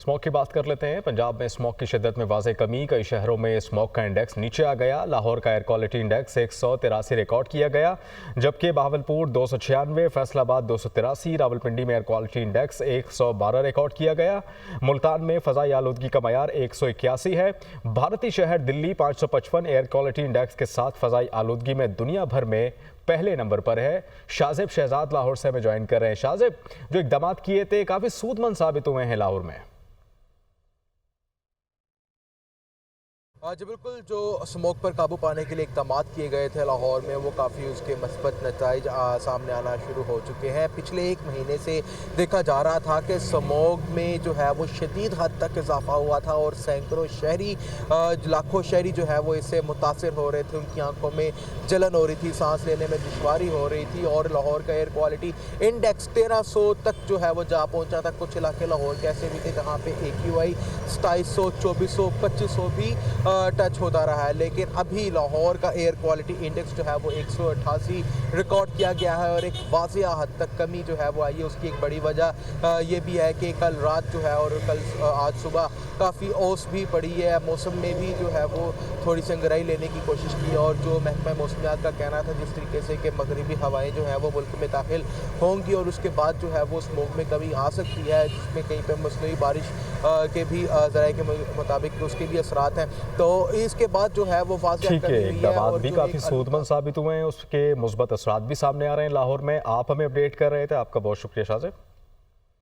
Smog की बात कर लेते हैं। पंजाब में स्मॉग की शिद्दत में वाज़ेह कमी। कई शहरों में स्मॉग का इंडेक्स नीचे आ गया। लाहौर का एयर क्वालिटी इंडेक्स 183 रिकॉर्ड किया गया, जबकि बहावलपुर 296, फैसलाबाद 283, रावलपिंडी में एयर क्वालिटी इंडेक्स 112 रिकॉर्ड किया गया। मुल्तान में फ़ज़ाई आलूदगी का मयार 181 है। भारतीय शहर दिल्ली 555 एयर क्वालिटी इंडेक्स के साथ फ़ज़ाई आलूदगी में दुनिया भर में पहले नंबर पर है। शाजिब शहजाद लाहौर से हमें ज्वाइन कर रहे हैं। शाजिब, जो इकदाम किए थे काफ़ी सूदमंद साबित हुए हैं लाहौर में। जी बिल्कुल, जो स्मोक पर काबू पाने के लिए इक़दाम किए गए थे लाहौर में, वो काफ़ी उसके मस्बत नताइज सामने आना शुरू हो चुके हैं। पिछले एक महीने से देखा जा रहा था कि स्मोक में जो है वो शदीद हद तक इजाफा हुआ था और सैकड़ों शहरी, लाखों शहरी जो है वो इससे मुतासर हो रहे थे। उनकी आंखों में जलन हो रही थी, सांस लेने में दुश्वारी हो रही थी और लाहौर का एयर क्वालिटी इंडेक्स 1300 तक जो है वो जा पहुँचा था। कुछ इलाके लाहौर के ऐसे भी थे जहाँ पे AQI 2700, 2400, 2500 भी टच होता रहा है। लेकिन अभी लाहौर का एयर क्वालिटी इंडेक्स जो है वो 188 रिकॉर्ड किया गया है और एक वाज़िया हद तक कमी जो है वो आई है। उसकी एक बड़ी वजह ये भी है कि कल रात जो है और कल आज सुबह काफ़ी ओस भी पड़ी है। मौसम में भी जो है वो थोड़ी सी अंगड़ाई लेने की कोशिश की और जो महकमा मौसमियात का कहना था जिस तरीके से कि मगरबी हवाएं जो है वो मुल्क में दाखिल होंगी और उसके बाद जो है वो स्मोक में कमी आ सकती है, जिसमें कहीं पर मसनूई बारिश के भी ज़राए के मुताबिक उसके भी असरात हैं। तो इसके बाद जो है वो वाज़िया ठीक है, इक़दाम भी काफ़ी सूदमंद साबित हुए हैं, उसके मुस्बत असरात भी सामने आ रहे हैं लाहौर में। आप हमें अपडेट कर रहे थे, आपका बहुत शुक्रिया शाजिब।